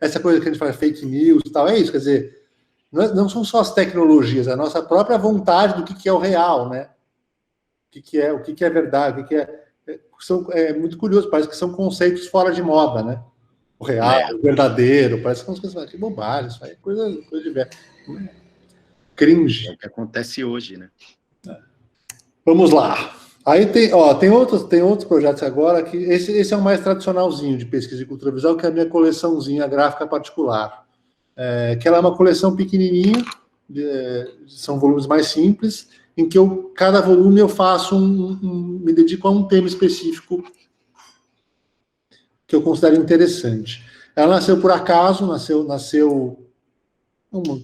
essa coisa que a gente fala fake news e tal, é isso, quer dizer, não são só as tecnologias, é a nossa própria vontade do que é o real, né? O que é verdade, é muito curioso, parece que são conceitos fora de moda, né? O real, o verdadeiro, parece que são coisas que bobagem, isso aí é coisa de velho. Cringe. É o que acontece hoje, né? Vamos lá. Aí tem outros projetos agora que esse é o mais tradicionalzinho de pesquisa de cultura visual, que é a minha coleçãozinha gráfica particular. Que ela é uma coleção pequenininha, são volumes mais simples, em que cada volume eu faço me dedico a um tema específico que eu considero interessante. Ela nasceu por acaso,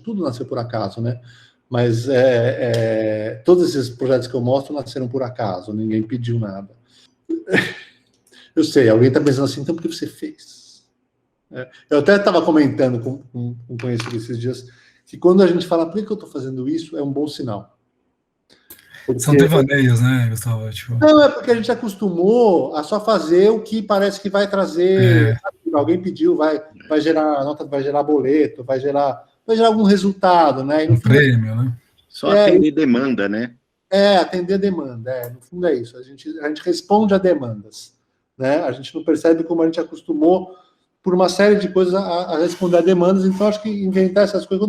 tudo nasceu por acaso, né? Mas todos esses projetos que eu mostro nasceram por acaso, ninguém pediu nada. Eu sei, alguém está pensando assim, então por que você fez? Eu até estava comentando com um conhecido esses dias, que quando a gente fala, por que eu estou fazendo isso, é um bom sinal. Porque... São devaneios, né, Gustavo? Tipo... Não, é porque a gente acostumou a só fazer o que parece que vai trazer. Alguém pediu, vai gerar nota, vai gerar boleto, vai gerar algum resultado, né? Um prêmio, né? Só atender demanda, né? Atender demanda. No fundo é isso. A gente responde a demandas, né? A gente não percebe como a gente acostumou por uma série de coisas a responder a demandas. Então, acho que inventar essas coisas...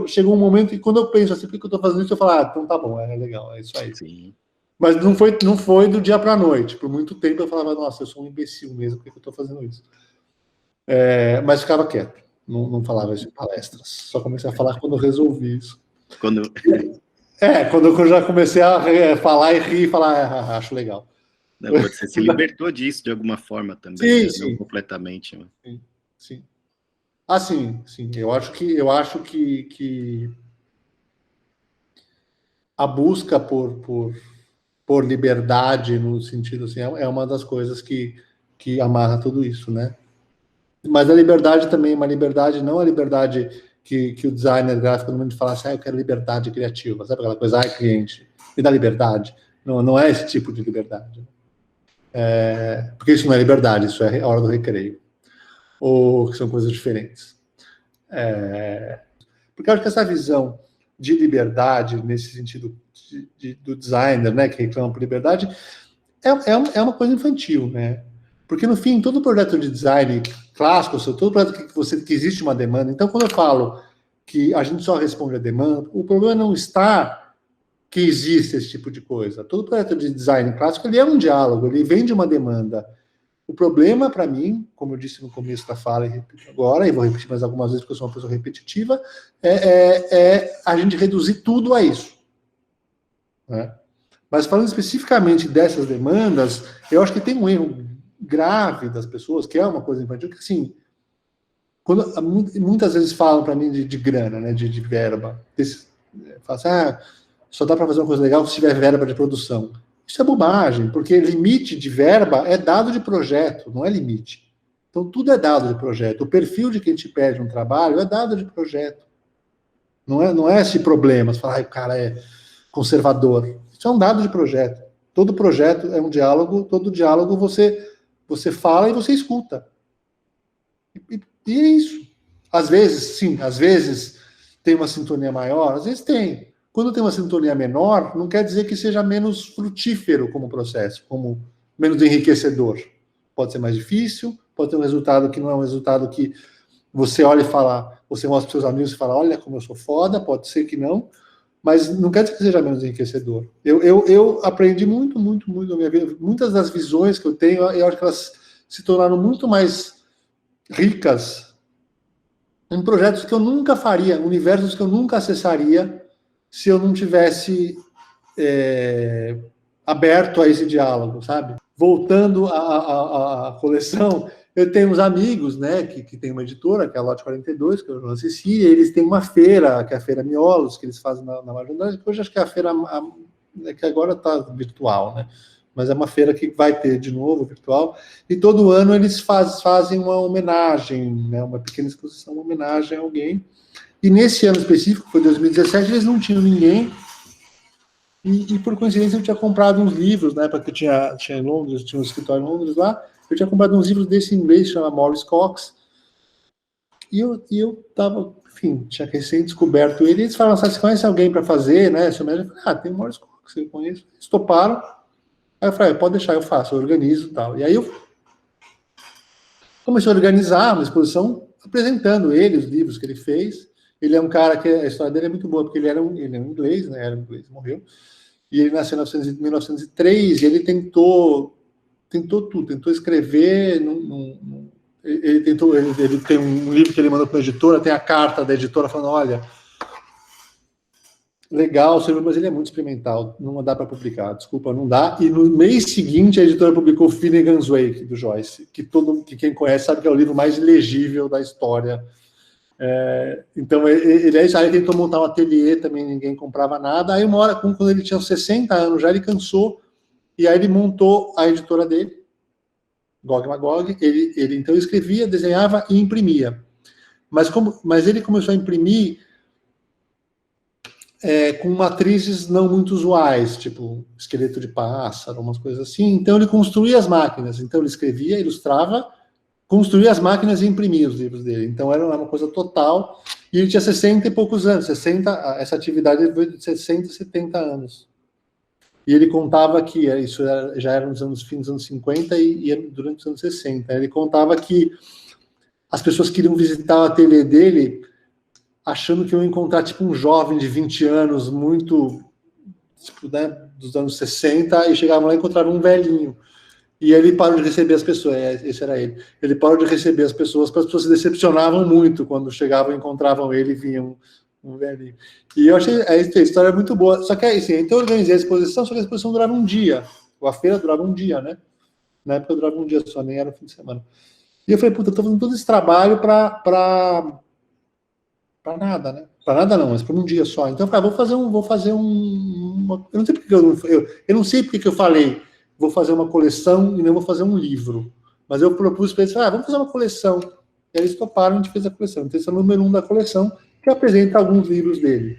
Chegou um momento que quando eu penso assim, por que eu estou fazendo isso? Eu falo, então tá bom, é legal, é isso aí. Sim. Mas não foi do dia para a noite. Por muito tempo eu falava, nossa, eu sou um imbecil mesmo, por que eu estou fazendo isso? Mas ficava quieto, não falava isso em palestras. Só comecei a falar quando eu resolvi isso. Quando eu já comecei a falar e rir, falar, acho legal. Não, você se libertou disso de alguma forma também, sim. Não completamente. Né? Sim. Sim. Eu acho que a busca por liberdade, no sentido assim, é uma das coisas que amarra tudo isso, né? Mas a liberdade também, uma liberdade, não a liberdade que o designer gráfico normalmente fala assim, eu quero liberdade criativa, sabe aquela coisa, cliente, me dá liberdade. Não é esse tipo de liberdade. Porque isso não é liberdade, isso é a hora do recreio. Ou que são coisas diferentes. Porque eu acho que essa visão de liberdade, nesse sentido do designer, né, que reclama por liberdade, é uma coisa infantil, né? Porque, no fim, todo projeto de design clássico, todo projeto que existe uma demanda, então, quando eu falo que a gente só responde a demanda, o problema não está que existe esse tipo de coisa. Todo projeto de design clássico, ele é um diálogo, ele vem de uma demanda. O problema, para mim, como eu disse no começo da fala e repito agora, e vou repetir mais algumas vezes porque eu sou uma pessoa repetitiva, é a gente reduzir tudo a isso. Né? Mas falando especificamente dessas demandas, eu acho que tem um erro grave das pessoas, que é uma coisa infantil, que assim, muitas vezes falam para mim de grana, né, de verba. Falam assim, só dá para fazer uma coisa legal se tiver verba de produção. Isso é bobagem, porque limite de verba é dado de projeto, não é limite. Então, tudo é dado de projeto. O perfil de quem te pede um trabalho é dado de projeto. Não é esse problema. Você fala, o cara é conservador. Isso é um dado de projeto. Todo projeto é um diálogo, todo diálogo você fala e você escuta. E é isso. Às vezes tem uma sintonia maior, às vezes tem. Quando tem uma sintonia menor, não quer dizer que seja menos frutífero como processo, como menos enriquecedor. Pode ser mais difícil, pode ter um resultado que não é um resultado que você olha e fala, você mostra para seus amigos e fala, olha como eu sou foda, pode ser que não, mas não quer dizer que seja menos enriquecedor. Eu aprendi muito na minha vida, muitas das visões que eu tenho, eu acho que elas se tornaram muito mais ricas em projetos que eu nunca faria, universos que eu nunca acessaria, se eu não tivesse aberto a esse diálogo, sabe? Voltando à coleção, eu tenho uns amigos, né, que tem uma editora, que é a Lote 42, que eu assisti, e eles têm uma feira, que é a Feira Miolos, que eles fazem na Marginal, hoje acho que é a feira, que agora está virtual, né? Mas é uma feira que vai ter de novo virtual, e todo ano eles fazem uma homenagem, né, uma pequena exposição, uma homenagem a alguém. E nesse ano específico, foi 2017, eles não tinham ninguém, e por coincidência eu tinha comprado uns livros, né, porque eu tinha em Londres, tinha um escritório em Londres lá, Eu tinha comprado uns livros desse em inglês, chama Maurice Cox, e eu tava, enfim, tinha recém descoberto ele, e eles falaram, sabe, você conhece alguém para fazer, né? Eu falei, tem o Maurice Cox, eu conheço. Eles toparam. Aí eu falei, pode deixar, eu faço, eu organizo e tal. E aí eu comecei a organizar uma exposição apresentando ele, os livros que ele fez. Ele é um cara que a história dele é muito boa, porque ele é um inglês, né? Era um inglês, morreu. E ele nasceu em 1903, e ele tentou tudo, tentou escrever, ele tem um livro que ele mandou para a editora, tem a carta da editora falando, olha, legal, mas ele é muito experimental, não dá para publicar, desculpa, não dá. E no mês seguinte a editora publicou Finnegan's Wake, do Joyce, que quem conhece sabe que é o livro mais legível da história. Então ele tentou montar um ateliê, também ninguém comprava nada. Aí uma hora, quando ele tinha 60 anos já, ele cansou, e aí ele montou a editora dele, Gog Magog. Ele então escrevia, desenhava e imprimia. Mas ele começou a imprimir com matrizes não muito usuais, tipo esqueleto de pássaro, umas coisas assim. Então ele construía as máquinas. Então ele escrevia, ilustrava, construía as máquinas e imprimia os livros dele. Então era uma coisa total. E ele tinha 60 e poucos anos. Essa atividade foi de 60, 70 anos. E ele contava que, isso já era nos fins dos anos 50 e durante os anos 60. Ele contava que as pessoas queriam visitar o ateliê dele achando que iam encontrar tipo um jovem de 20 anos, muito, tipo, né, dos anos 60, e chegavam lá e encontravam um velhinho. E ele parou de receber as pessoas, esse era ele. Ele parou de receber as pessoas, porque as pessoas se decepcionavam muito quando chegavam, encontravam ele e vinham um velhinho. E eu achei a história muito boa. Só que assim, então eu organizei a exposição, só que a exposição durava um dia. A feira durava um dia, né? Na época durava um dia só, nem era no fim de semana. E eu falei, puta, eu tô fazendo todo esse trabalho para nada, né? Para nada não, mas por um dia só. Então eu falei, vou fazer eu não sei porque eu não sei porque eu falei, vou fazer uma coleção e não vou fazer um livro. Mas eu propus para eles, vamos fazer uma coleção. E aí eles toparam, a gente fez a coleção. Então esse é o número 1 da coleção, que apresenta alguns livros dele.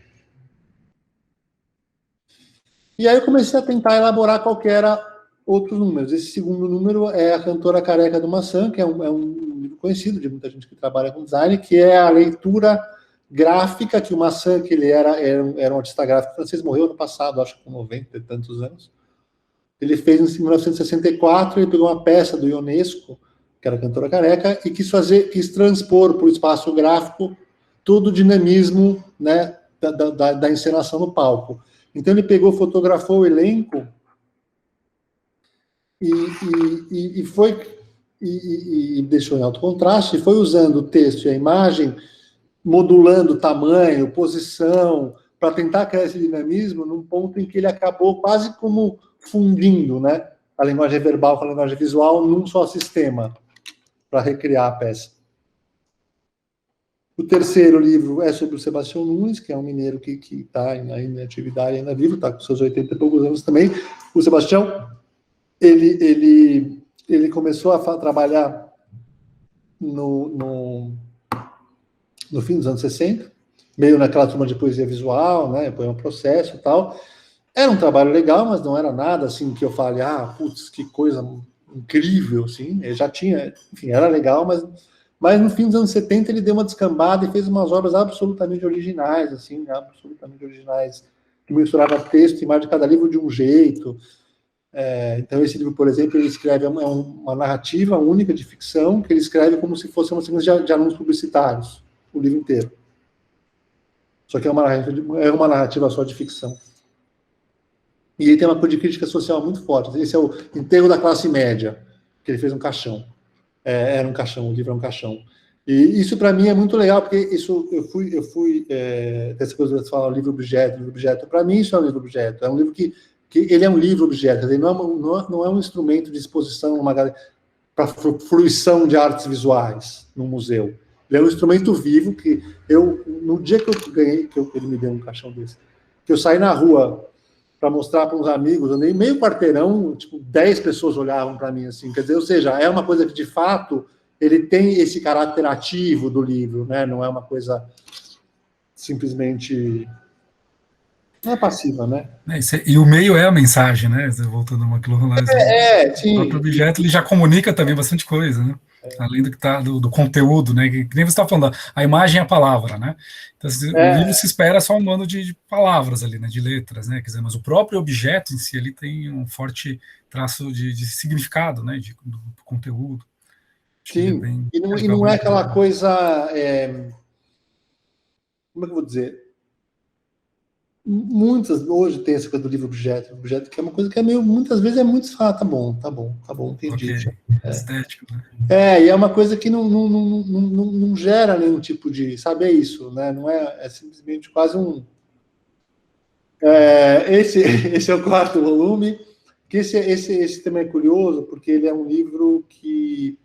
E aí eu comecei a tentar elaborar qual que era outros números. Esse segundo número é A Cantora Careca do Maçã, que é um livro conhecido de muita gente que trabalha com design, que é a leitura gráfica que o Maçã, que ele era um artista gráfico francês, morreu no passado, acho que com 90 e tantos anos. Ele fez em 1964, ele pegou uma peça do Ionesco, que era a Cantora Careca, e quis transpor para o espaço gráfico todo o dinamismo, né, da encenação no palco. Então ele fotografou o elenco e deixou em alto contraste, e foi usando o texto e a imagem, modulando tamanho, posição, para tentar criar esse dinamismo num ponto em que ele acabou quase como fundindo, né, a linguagem verbal com a linguagem visual num só sistema, para recriar a peça. O terceiro livro é sobre o Sebastião Nunes, que é um mineiro que está ainda em atividade, ainda vivo, está com seus 80 e poucos anos também. O Sebastião, ele começou a trabalhar no fim dos anos 60, meio naquela turma de poesia visual, né, foi um processo e tal. Era um trabalho legal, mas não era nada assim que eu fale, putz, que coisa incrível, assim. Ele já tinha, enfim, era legal, mas no fim dos anos 70 ele deu uma descambada e fez umas obras absolutamente originais, assim, que misturava texto e imagem de cada livro de um jeito. Então esse livro, por exemplo, ele escreve uma narrativa única de ficção, que ele escreve como se fosse uma sequência de anúncios publicitários, o livro inteiro. Só que é uma narrativa só de ficção. E ele tem uma coisa de crítica social muito forte. Esse é o Enterro da Classe Média, que ele fez um caixão. Era um caixão, o livro é um caixão. E isso, para mim, é muito legal, porque isso eu fui dessa coisa de falar livro-objeto. Para mim, isso é um livro-objeto. É um livro que ele é um livro-objeto. Ele não é um instrumento de exposição para fruição de artes visuais num museu. Ele é um instrumento vivo que no dia que eu ganhei, ele me deu um caixão desse, que eu saí na rua para mostrar para uns amigos, eu andei meio quarteirão, tipo, 10 pessoas olhavam para mim, assim, quer dizer, ou seja, é uma coisa que, de fato, ele tem esse caráter ativo do livro, né, não é uma coisa simplesmente Não é passiva, né? E o meio é a mensagem, né? Voltando ao McLuhan lá, Sim. O próprio objeto ele já comunica também bastante coisa, né? Além do que tá do conteúdo, né? Que nem você está falando, a imagem é a palavra, né? Então, o livro se espera só um bando de palavras ali, né? De letras, né? Quer dizer, mas o próprio objeto em si ele tem um forte traço de significado, né? Do conteúdo. Sim. E não é aquela coisa. Como é que eu vou dizer? Muitas hoje tem essa coisa do livro objeto, que é uma coisa que é meio, muitas vezes é muito tá bom, entendi. Okay. Estético, né? E é uma coisa que não gera nenhum tipo de, sabe, é isso, né? Não é simplesmente quase um. Esse é o quarto volume, que esse também é curioso, porque ele é um livro que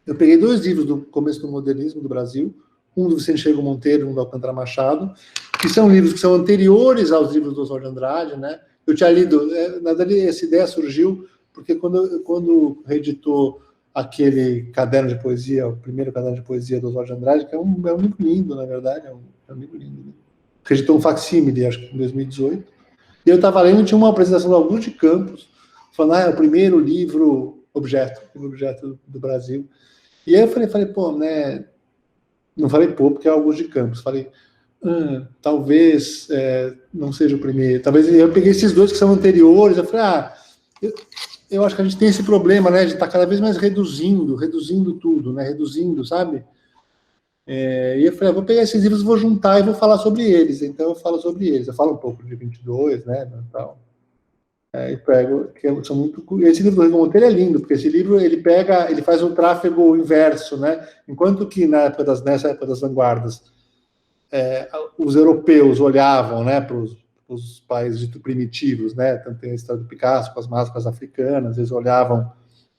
eu peguei 2 livros do começo do modernismo do Brasil, um do Vicente Chego Monteiro e um do Alcântara Machado, que são livros que são anteriores aos livros do Oswald de Andrade, né? Eu tinha lido, na verdade, essa ideia surgiu porque quando reeditou aquele caderno de poesia, o primeiro caderno de poesia do Oswald de Andrade, que é um livro lindo, na verdade, é um livro lindo, né? Reeditou um facsímile, acho que em 2018, e eu estava lendo, tinha uma apresentação do Augusto de Campos, falando, é o primeiro livro objeto do Brasil. E aí eu falei, pô, né? Não falei pô, porque é Augusto de Campos. Falei, talvez não seja o primeiro. Talvez eu peguei esses 2 que são anteriores. Eu falei, eu acho que a gente tem esse problema, né? De estar cada vez mais reduzindo tudo, né? Reduzindo, sabe? E eu falei, vou pegar esses livros, vou juntar e vou falar sobre eles. Então eu falo sobre eles. Eu falo um pouco de 22, né? Tal. E pego, que são muito. Esse livro do Rigon Monteiro é lindo, porque esse livro ele faz um tráfego inverso, né? Enquanto que nessa época das vanguardas, os europeus olhavam, né, para os países dito primitivos, né? Tanto tem a história do Picasso com as máscaras africanas, eles olhavam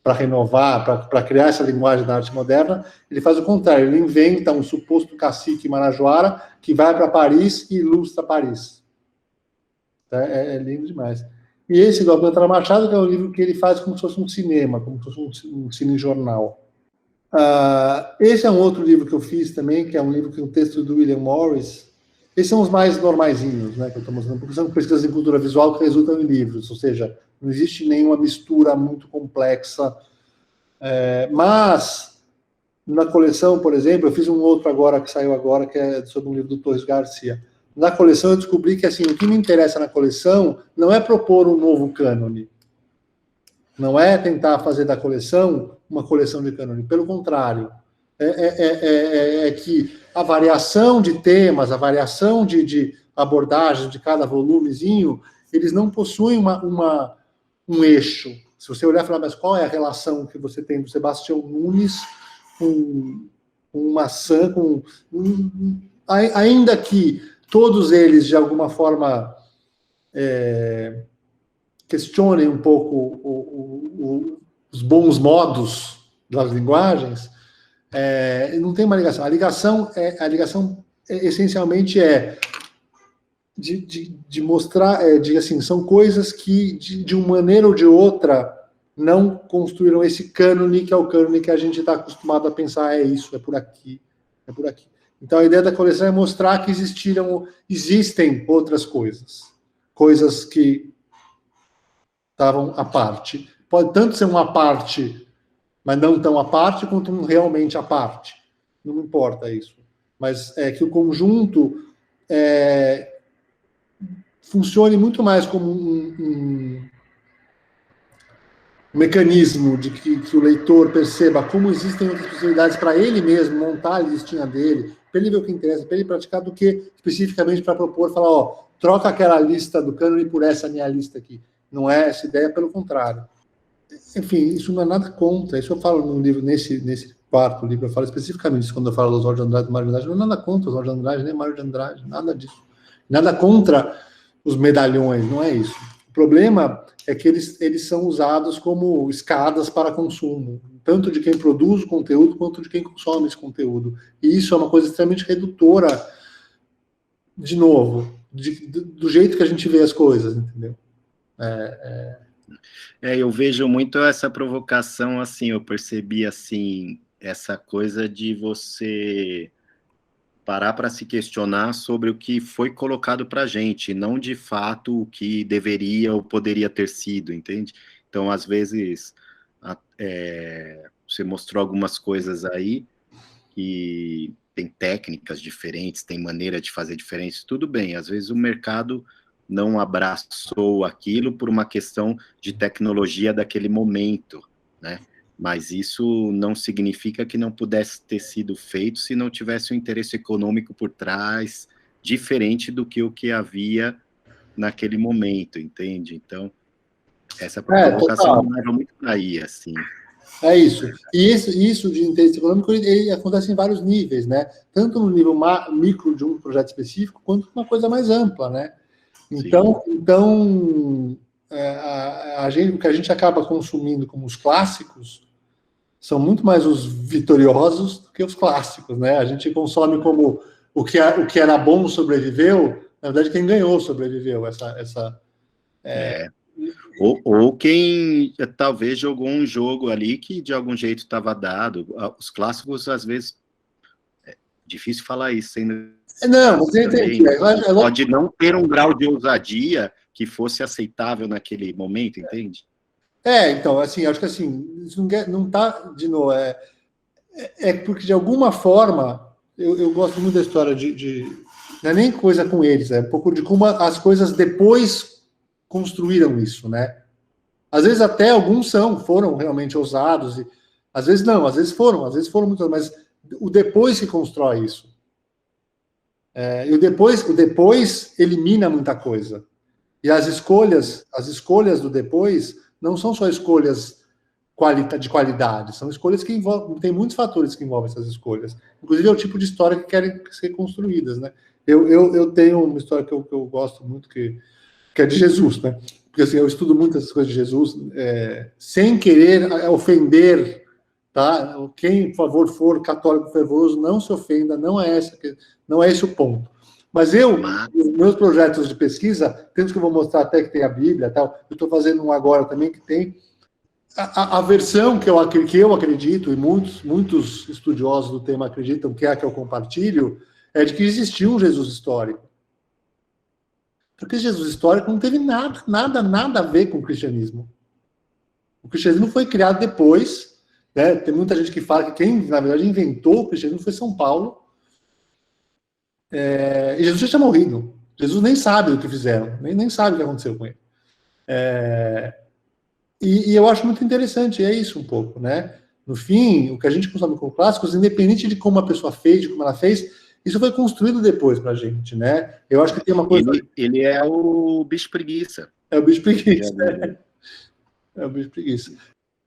para renovar, para criar essa linguagem da arte moderna. Ele faz o contrário, ele inventa um suposto cacique marajoara que vai para Paris e ilustra Paris. É lindo demais. E esse do Alcântara Machado, que é um livro que ele faz como se fosse um cinema, como se fosse um cinejornal. Esse é um outro livro que eu fiz também, que é um livro que é um texto do William Morris. Esses são os mais normaisinhos, né, que eu estou mostrando, porque são pesquisas em cultura visual que resultam em livros, ou seja, não existe nenhuma mistura muito complexa. Mas, na coleção, por exemplo, eu fiz um outro agora, que saiu agora, que é sobre um livro do Torres Garcia. Na coleção eu descobri que assim, o que me interessa na coleção não é propor um novo cânone, não é tentar fazer da coleção uma coleção de cânone, pelo contrário, é que a variação de temas, a variação de abordagens de cada volumezinho, eles não possuem um eixo. Se você olhar e falar, mas qual é a relação que você tem do Sebastião Nunes com maçã, ainda que todos eles, de alguma forma, questionem um pouco os bons modos das linguagens, não tem uma ligação. A ligação essencialmente de mostrar, assim, são coisas que, de uma maneira ou de outra, não construíram esse cânone, que é o cânone que a gente está acostumado a pensar, isso, é por aqui. Então, a ideia da coleção é mostrar que existem outras coisas que estavam à parte. Pode tanto ser uma parte, mas não tão à parte, quanto realmente à parte. Não importa isso. Mas é que o conjunto funcione muito mais como um mecanismo de que o leitor perceba como existem outras possibilidades para ele mesmo montar a listinha dele, para ele ver o que interessa, para ele praticar, do que especificamente para propor, falar, troca aquela lista do cânone por essa minha lista aqui. Não é essa ideia, pelo contrário. Enfim, isso não é nada contra, isso eu falo no livro, nesse quarto livro, eu falo especificamente isso quando eu falo do Oswald de Andrade e Mário de Andrade, não é nada contra o Oswald de Andrade, nem Mário de Andrade, nada disso. Nada contra os medalhões, não é isso. O problema é que eles são usados como escadas para consumo, tanto de quem produz o conteúdo quanto de quem consome esse conteúdo. E isso é uma coisa extremamente redutora, de novo, do jeito que a gente vê as coisas, entendeu? Eu vejo muito essa provocação, assim, eu percebi, assim, essa coisa de você parar para se questionar sobre o que foi colocado para a gente, não de fato o que deveria ou poderia ter sido, entende? Então, às vezes, você mostrou algumas coisas aí que tem técnicas diferentes, tem maneira de fazer diferentes, tudo bem, às vezes o mercado não abraçou aquilo por uma questão de tecnologia daquele momento, né? Mas isso não significa que não pudesse ter sido feito se não tivesse um interesse econômico por trás, diferente do que o que havia naquele momento, entende? Então, essa provocação não leva muito aí, assim. É isso. E isso de interesse econômico, ele acontece em vários níveis, né? Tanto no nível micro de um projeto específico, quanto uma coisa mais ampla, né? Então o que a gente acaba consumindo como os clássicos são muito mais os vitoriosos do que os clássicos, né? A gente consome como o que era bom sobreviveu, na verdade quem ganhou sobreviveu. Ou quem talvez jogou um jogo ali que de algum jeito estava dado. Os clássicos, às vezes, é difícil falar isso, ainda. Não, você entende. Pode não ter um grau de ousadia que fosse aceitável naquele momento, entende? Então, assim, acho que assim, isso não está, de novo, porque de alguma forma, eu gosto muito da história não é nem coisa com eles, é um pouco de como as coisas depois construíram isso, né? Às vezes até alguns foram realmente ousados, e às vezes não, às vezes foram muito, mas o depois que constrói isso. E o depois elimina muita coisa. E as escolhas do depois não são só escolhas de qualidade, são escolhas que tem muitos fatores que envolvem essas escolhas. Inclusive é o tipo de história que querem ser construídas, né? Eu tenho uma história que eu gosto muito, que é de Jesus, né? Porque assim, eu estudo muito essas coisas de Jesus, sem querer ofender, tá? Quem, por favor, for católico fervoroso, não se ofenda, não é esse o ponto. Mas os meus projetos de pesquisa, temos que eu vou mostrar até que tem a Bíblia e tal, eu estou fazendo um agora também que tem a versão que eu acredito, e muitos estudiosos do tema acreditam, que é a que eu compartilho, é de que existiu um Jesus histórico. Porque Jesus histórico não teve nada a ver com o cristianismo. O cristianismo foi criado depois, né? Tem muita gente que fala que quem, na verdade, inventou o cristianismo foi São Paulo. E Jesus já tinha morrido. Jesus nem sabe o que fizeram, nem sabe o que aconteceu com ele. E eu acho muito interessante, é isso um pouco, né? No fim, o que a gente consome como clássicos, independente de como a pessoa fez, de como ela fez, isso foi construído depois pra gente, né? Eu acho que tem uma coisa... Ele é o bicho preguiça. É o bicho preguiça. É o bicho preguiça.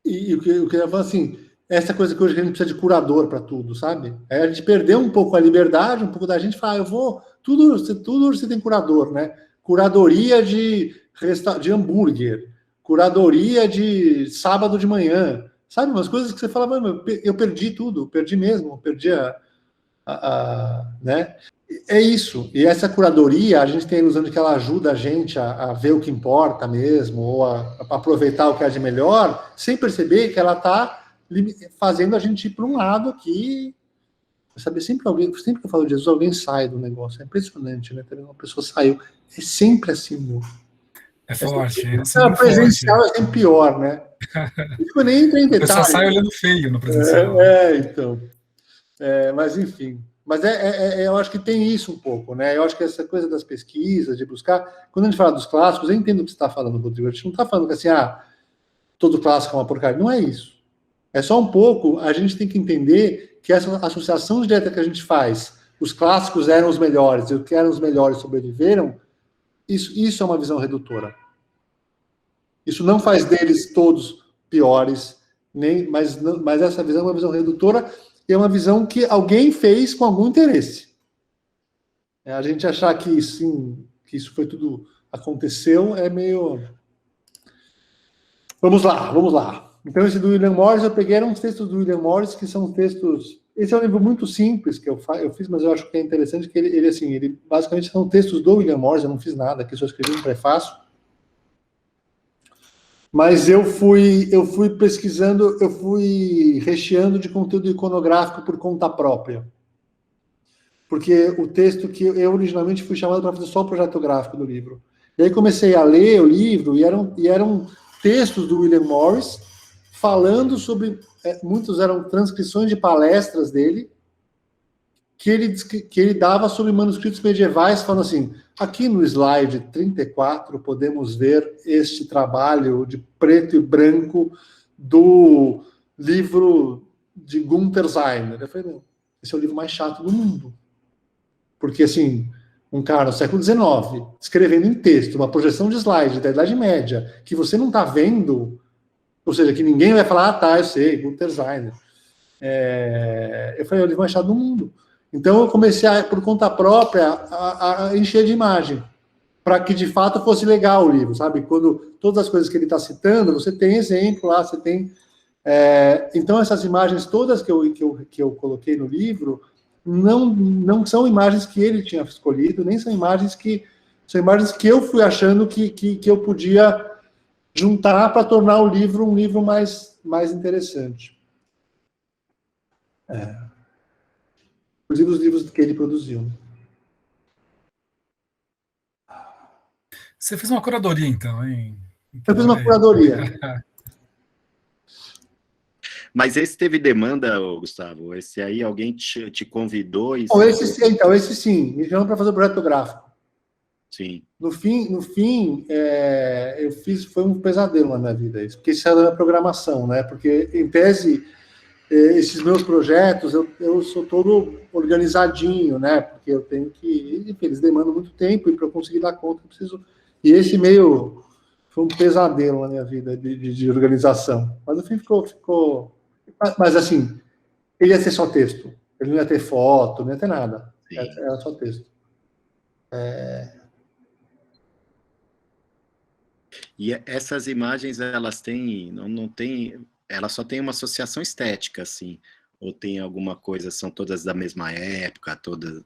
E o que eu ia falar assim, essa coisa que hoje a gente precisa de curador para tudo, sabe? A gente perdeu um pouco a liberdade, um pouco da gente falar, tudo você tem curador, né? Curadoria de hambúrguer, curadoria de sábado de manhã, sabe? Umas coisas que você fala, eu perdi tudo, perdi mesmo, perdi né? É isso. E essa curadoria, a gente tem a ilusão de que ela ajuda a gente a ver o que importa mesmo, ou a aproveitar o que há de melhor, sem perceber que ela está fazendo a gente ir para um lado aqui. Sabe, sempre que eu falo de Jesus, alguém sai do negócio. É impressionante, né? Uma pessoa saiu. É sempre assim, meu. É forte. O presencial é sempre pior, né? Não nem entra em detalhe. A pessoa sai olhando feio no presencial. Então. Mas, enfim. Mas eu acho que tem isso um pouco, né? Eu acho que essa coisa das pesquisas, de buscar... Quando a gente fala dos clássicos, eu entendo o que você está falando, Rodrigo. A gente não está falando que assim, todo clássico é uma porcaria. Não é isso. É só um pouco, a gente tem que entender que essa associação direta que a gente faz, os clássicos eram os melhores, e o que eram os melhores sobreviveram, isso é uma visão redutora. Isso não faz deles todos piores, mas essa visão é uma visão redutora, e é uma visão que alguém fez com algum interesse. A gente achar que sim, que isso foi tudo, aconteceu, é meio... Vamos lá. Então, esse do William Morris, eu peguei uns textos do William Morris, que são textos... Esse é um livro muito simples que eu fiz, mas eu acho que é interessante que ele basicamente são textos do William Morris, eu não fiz nada, aqui só escrevi um prefácio. Mas eu fui pesquisando, eu fui recheando de conteúdo iconográfico por conta própria. porque o texto que eu originalmente fui chamado para fazer só o projeto gráfico do livro. E aí comecei a ler o livro, e eram textos do William Morris, falando sobre, muitos eram transcrições de palestras dele, que ele dava sobre manuscritos medievais, falando assim, aqui no slide 34 podemos ver este trabalho de preto e branco do livro de Gunther Steiner. Eu falei, não, esse é o livro mais chato do mundo. Porque, assim, um cara no século XIX, escrevendo em texto, uma projeção de slide da Idade Média, que você não está vendo, ou seja, que ninguém vai falar, tá, eu sei, Gunther Steiner. Eu falei, é o livro mais chato do mundo. Então eu comecei, por conta própria, a encher de imagem, para que de fato fosse legal o livro, sabe? Quando todas as coisas que ele está citando, você tem exemplo lá, você tem... então essas imagens todas que eu coloquei no livro, não são imagens que ele tinha escolhido, nem são imagens que eu fui achando que eu podia juntar para tornar o livro um livro mais interessante. Inclusive os livros que ele produziu. Você fez uma curadoria, então, hein? Eu fiz uma curadoria. Mas esse teve demanda, Gustavo? Esse aí alguém te convidou? E esse sim, me chamou para fazer o projeto gráfico. Sim. No fim, eu fiz, foi um pesadelo na minha vida isso, porque isso era a programação, né? Porque, em tese, esses meus projetos, eu sou todo organizadinho, né? Porque eu tenho que... Enfim, eles demandam muito tempo, e para eu conseguir dar conta, eu preciso... E esse meio... Foi um pesadelo na minha vida de organização. Mas, no fim, ficou... Mas, assim, ele ia ter só texto. Ele não ia ter foto, não ia ter nada. Era só texto. E essas imagens, elas têm... Não tem... Elas só têm uma associação estética, assim. Ou tem alguma coisa, são todas da mesma época, todas...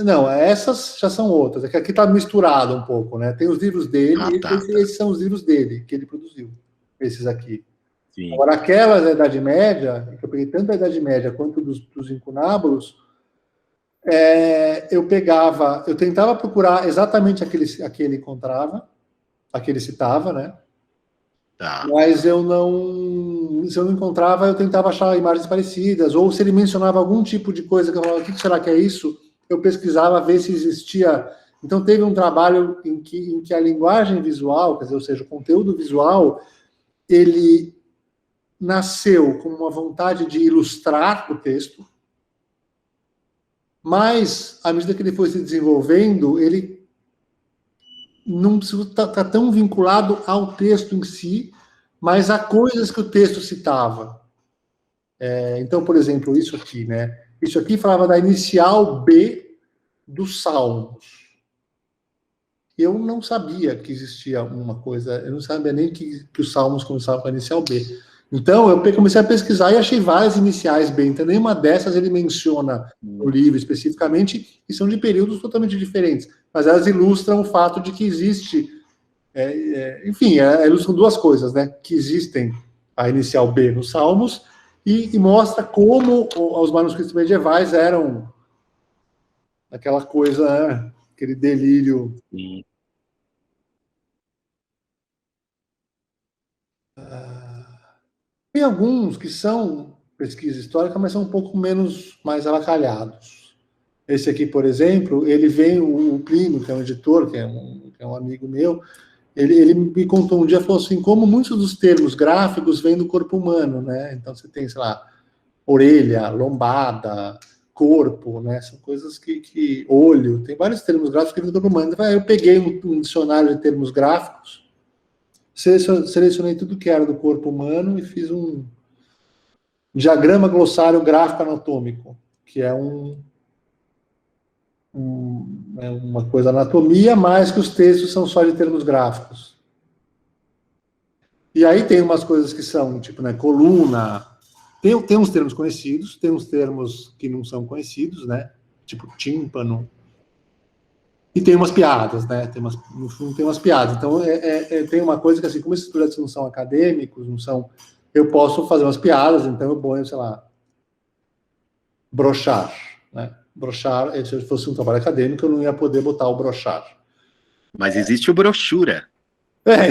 Não, essas já são outras. É que aqui está misturado um pouco, né? Tem os livros dele, esses são os livros dele, que ele produziu. Esses aqui. Sim. Agora, aquelas da Idade Média, que eu peguei tanto da Idade Média quanto dos incunábulos, eu tentava procurar exatamente aquele que ele encontrava, aquele citava, né? Tá. Mas se eu não encontrava, eu tentava achar imagens parecidas, ou se ele mencionava algum tipo de coisa que eu falava, o que será que é isso? Eu pesquisava, ver se existia. Então teve um trabalho em que a linguagem visual, quer dizer, ou seja, o conteúdo visual, ele nasceu com uma vontade de ilustrar o texto, mas, à medida que ele foi se desenvolvendo, ele não está tão vinculado ao texto em si, mas a coisas que o texto citava. Então, por exemplo, isso aqui, né? Isso aqui falava da inicial B dos Salmos. Eu não sabia que existia uma coisa, eu não sabia nem que os Salmos começavam com a inicial B. Então, eu comecei a pesquisar e achei várias iniciais B. Então, nenhuma dessas ele menciona no livro especificamente, e são de períodos totalmente diferentes. Mas elas ilustram o fato de que existe... enfim, ilustram duas coisas, né? Que existem a inicial B nos Salmos e mostra como os manuscritos medievais eram aquela coisa, né? Aquele delírio. Sim. Tem alguns que são pesquisa histórica, mas são um pouco mais avacalhados. Esse aqui, por exemplo, ele vem, o Plínio, que é um editor, que é um amigo meu, ele me contou um dia, falou assim, como muitos dos termos gráficos vêm do corpo humano, né? Então você tem, sei lá, orelha, lombada, corpo, né? São coisas que olho, tem vários termos gráficos que vêm do corpo humano. Eu peguei um dicionário de termos gráficos, selecionei tudo que era do corpo humano e fiz um diagrama glossário gráfico anatômico, que é uma coisa anatomia, mais que os textos são só de termos gráficos. E aí tem umas coisas que são, tipo, né, coluna, tem uns termos conhecidos, tem uns termos que não são conhecidos, né, tipo tímpano, e tem umas piadas, né, no fundo tem umas piadas. Então, tem uma coisa que, assim, como esses projetos não são acadêmicos, eu posso fazer umas piadas, então eu ponho, sei lá, brochar, né, brochar, se fosse um trabalho acadêmico, eu não ia poder botar o brochar. Mas existe o brochura.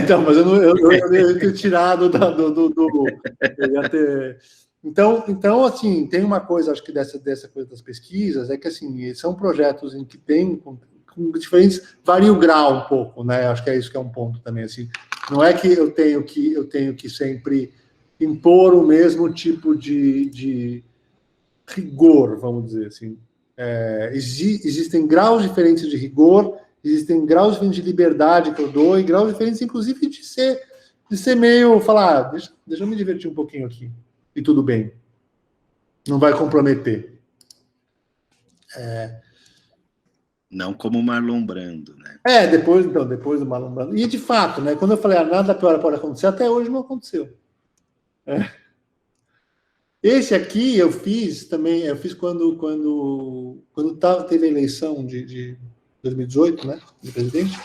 Então, mas eu ia ter tirado eu ia ter... Então, assim, tem uma coisa, acho que dessa coisa das pesquisas, é que, assim, são projetos em que tem com diferentes, varia o grau um pouco, né? Acho que é isso que é um ponto também, assim. Não é que eu tenho que sempre impor o mesmo tipo de rigor, vamos dizer assim. Existem graus diferentes de rigor, existem graus diferentes de liberdade que eu dou, e graus diferentes, inclusive, de ser meio, falar, deixa eu me divertir um pouquinho aqui, e tudo bem. Não vai comprometer. Não como o Marlon Brando, né? Depois do Marlon Brando. E, de fato, né, quando eu falei, nada pior pode acontecer, até hoje não aconteceu. Esse aqui eu fiz também, quando teve a eleição de 2018, né, de presidente,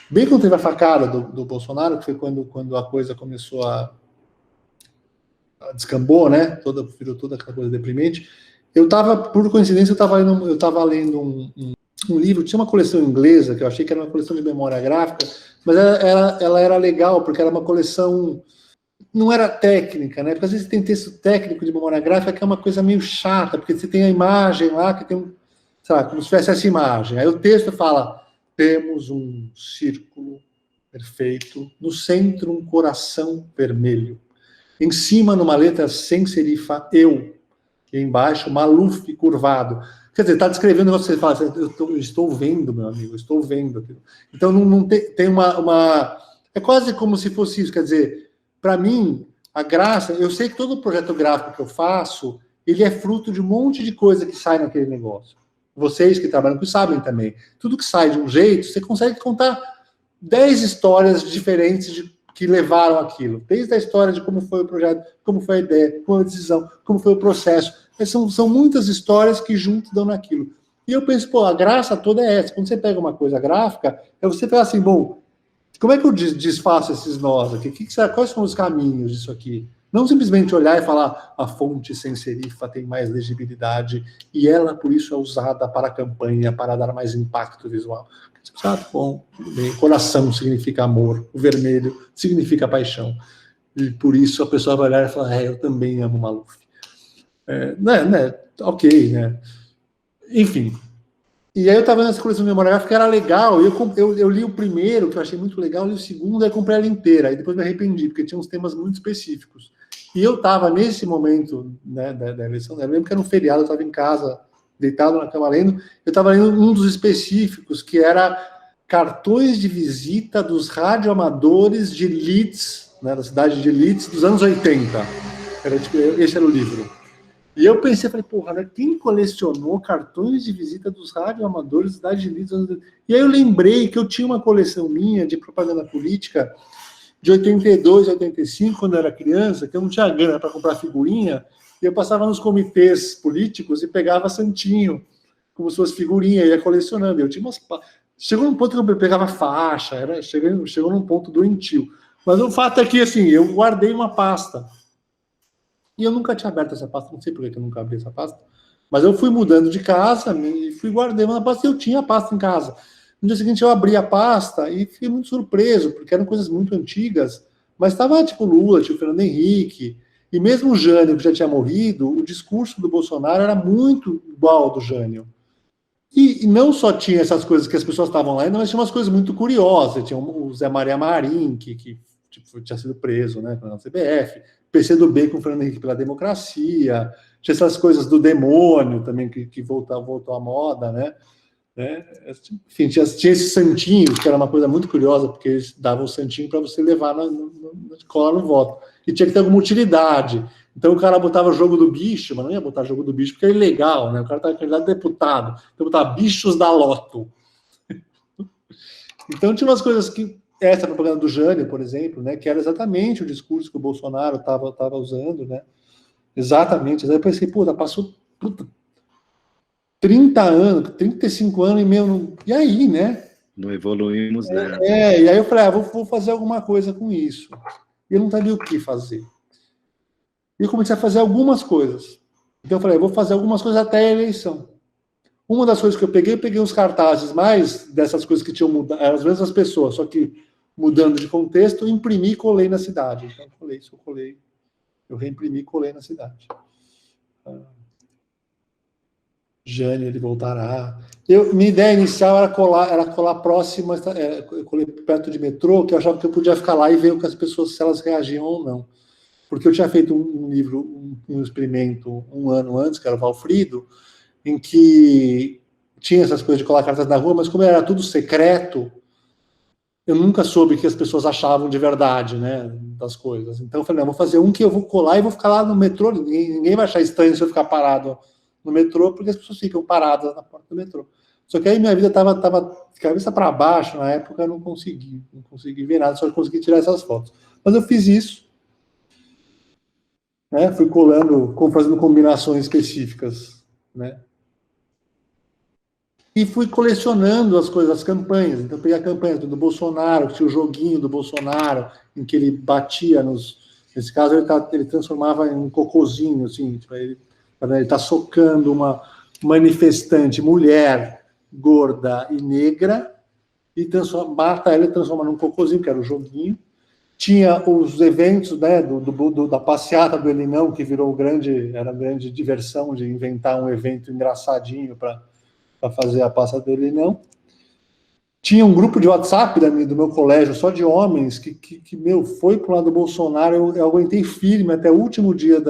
bem quando teve a facada do Bolsonaro, que foi quando a coisa começou a descambou, né, virou toda aquela coisa deprimente. Por coincidência, eu estava lendo um livro, tinha uma coleção inglesa, que eu achei que era uma coleção de memória gráfica, mas ela era legal, porque era uma coleção, não era técnica, né? Porque às vezes tem texto técnico de memória gráfica que é uma coisa meio chata, porque você tem a imagem lá, que tem sei lá, como se tivesse essa imagem. Aí o texto fala, temos um círculo perfeito, no centro um coração vermelho. Em cima, numa letra sem serifa, eu. E embaixo, Maluf curvado. Quer dizer, está descrevendo, você fala, eu estou vendo, meu amigo, eu estou vendo. Então, não tem uma... É quase como se fosse isso, quer dizer, para mim, a graça... Eu sei que todo projeto gráfico que eu faço, ele é fruto de um monte de coisa que sai naquele negócio. Vocês que trabalham com isso sabem também. Tudo que sai de um jeito, você consegue contar 10 histórias diferentes que levaram aquilo. Desde a história de como foi o projeto, como foi a ideia, como foi a decisão, como foi o processo. São muitas histórias que juntos dão naquilo. E eu penso, a graça toda é essa. Quando você pega uma coisa gráfica, é você falar assim, bom, como é que eu desfaço esses nós aqui? Quais são os caminhos disso aqui? Não simplesmente olhar e falar, a fonte sem serifa tem mais legibilidade e ela, por isso, é usada para a campanha, para dar mais impacto visual. Bom, tudo bem. Coração significa amor, o vermelho significa paixão. E por isso a pessoa vai olhar e falar, eu também amo Maluf. Ok, né? Enfim. E aí eu estava nessa coleção de memória gráfica, era legal, eu li o primeiro, que eu achei muito legal, li o segundo, aí comprei ela inteira, aí depois me arrependi, porque tinha uns temas muito específicos. E eu estava, nesse momento, né, da eleição, eu lembro que era um feriado, eu estava em casa, deitado na cama lendo, eu estava lendo um dos específicos, que era cartões de visita dos radioamadores de Leeds, né, da cidade de Leeds, dos anos 80. Esse era o livro. E eu pensei, falei, quem colecionou cartões de visita dos radioamadores da cidade de Leeds? E aí eu lembrei que eu tinha uma coleção minha de propaganda política de 82, 85, quando eu era criança, que eu não tinha grana para comprar figurinha, e eu passava nos comitês políticos e pegava santinho, como se fosse figurinha, e ia colecionando. Eu tinha chegou num ponto que eu pegava faixa, chegou num ponto doentio. Mas o fato é que, assim, eu guardei uma pasta. E eu nunca tinha aberto essa pasta, não sei por que eu nunca abri essa pasta, mas eu fui mudando de casa e fui guardando a pasta e eu tinha a pasta em casa. No dia seguinte eu abri a pasta e fiquei muito surpreso, porque eram coisas muito antigas, mas estava tipo Lula, tipo Fernando Henrique, e mesmo o Jânio, que já tinha morrido, o discurso do Bolsonaro era muito igual ao do Jânio. E não só tinha essas coisas que as pessoas estavam lá, mas tinha umas coisas muito curiosas. Tinha o Zé Maria Marim, que tipo, tinha sido preso, né, na CBF, PCdoB com o Fernando Henrique pela democracia, tinha essas coisas do demônio também, que voltou à moda, né? Enfim, tinha esses santinhos, que era uma coisa muito curiosa, porque eles davam o santinho para você levar na escola no voto. E tinha que ter alguma utilidade. Então o cara botava o jogo do bicho, mas não ia botar jogo do bicho, porque é ilegal, né? O cara estava candidato a deputado. Então botava bichos da loto. Então tinha umas coisas que... Essa propaganda do Jânio, por exemplo, né, que era exatamente o discurso que o Bolsonaro estava usando, né? Exatamente. Aí eu pensei, passou 30 anos, 35 anos e meio. E aí, né? Não evoluímos nada. E aí eu falei, vou fazer alguma coisa com isso. E eu não sabia o que fazer. E eu comecei a fazer algumas coisas. Então eu falei, vou fazer algumas coisas até a eleição. Uma das coisas que eu peguei uns cartazes mais dessas coisas que tinham mudado, eram as mesmas pessoas, só que mudando de contexto, imprimi e colei na cidade. Então, eu reimprimi e colei na cidade. Jane, ele voltará. Minha ideia inicial era colar próximo, eu colei perto de metrô, que eu achava que eu podia ficar lá e ver o que as pessoas, se elas reagiam ou não. Porque eu tinha feito um livro, um experimento, um ano antes, que era o Valfrido, em que tinha essas coisas de colar cartas na rua, mas como era tudo secreto, eu nunca soube o que as pessoas achavam de verdade, né, das coisas. Então eu falei, não, vou fazer um que eu vou colar e vou ficar lá no metrô, ninguém vai achar estranho se eu ficar parado no metrô, porque as pessoas ficam paradas na porta do metrô. Só que aí minha vida estava de cabeça para baixo, na época eu não consegui ver nada, só consegui tirar essas fotos. Mas eu fiz isso, né, fui colando, fazendo combinações específicas, né, e fui colecionando as coisas, as campanhas. Então, eu peguei a campanha do Bolsonaro, que tinha o joguinho do Bolsonaro, em que ele batia nesse caso, ele transformava em um cocôzinho, assim, tipo, ele está socando uma manifestante mulher, gorda e negra, e mata ela e transforma num cocôzinho, que era o joguinho. Tinha os eventos, né, da passeata do Elinão, que era a grande diversão de inventar um evento engraçadinho para fazer a pasta do Elinão. Tinha um grupo de WhatsApp do meu colégio, só de homens, que foi pro lado do Bolsonaro, eu aguentei firme até o último dia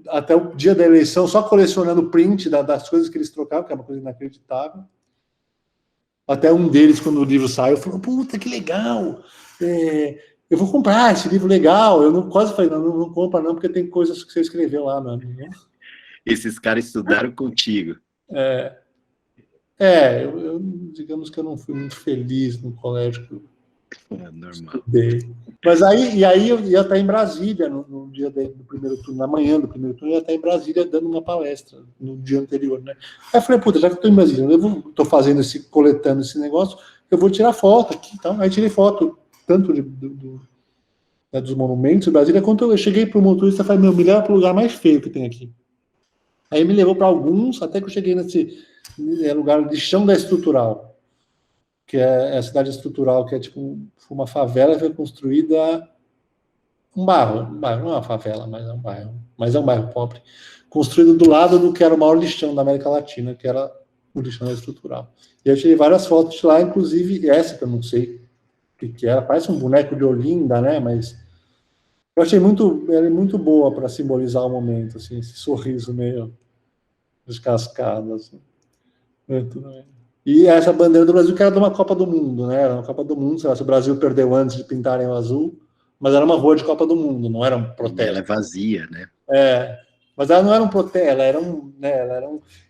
até o dia da eleição, só colecionando print das coisas que eles trocavam, que é uma coisa inacreditável. Até um deles, quando o livro saiu, falou, puta, que legal, eu vou comprar esse livro legal. Eu quase falei, não compra não, porque tem coisas que você escreveu lá, meu amigo. Esses caras estudaram contigo. Eu digamos que eu não fui muito feliz no colégio que eu estudei. Mas aí eu ia estar em Brasília no dia do primeiro turno, na manhã do primeiro turno, eu ia estar em Brasília dando uma palestra no dia anterior, né? Aí eu falei, puta, já que eu estou em Brasília, eu estou coletando esse negócio, eu vou tirar foto aqui, então. Aí tirei foto tanto dos monumentos de Brasília, quanto eu cheguei para o motorista e falei, me leva para o lugar mais feio que tem aqui. Aí me levou para alguns, até que eu cheguei nesse lugar de Chão da Estrutural, que é a cidade estrutural, que é tipo uma favela que foi construída, um bairro, não é uma favela, mas é um bairro pobre, construído do lado do que era o maior lixão da América Latina, que era o lixão da Estrutural. E eu tirei várias fotos de lá, inclusive essa, que eu não sei o que era, parece um boneco de Olinda, né, mas eu achei ela é muito boa para simbolizar o momento, assim, esse sorriso meio descascado, assim. E essa bandeira do Brasil, que era de uma Copa do Mundo, né? Era uma Copa do Mundo, sei lá, se o Brasil perdeu antes de pintarem o azul, mas era uma rua de Copa do Mundo, não era um protesto. Ela é vazia, né? Mas ela não era um protesto, ela era um.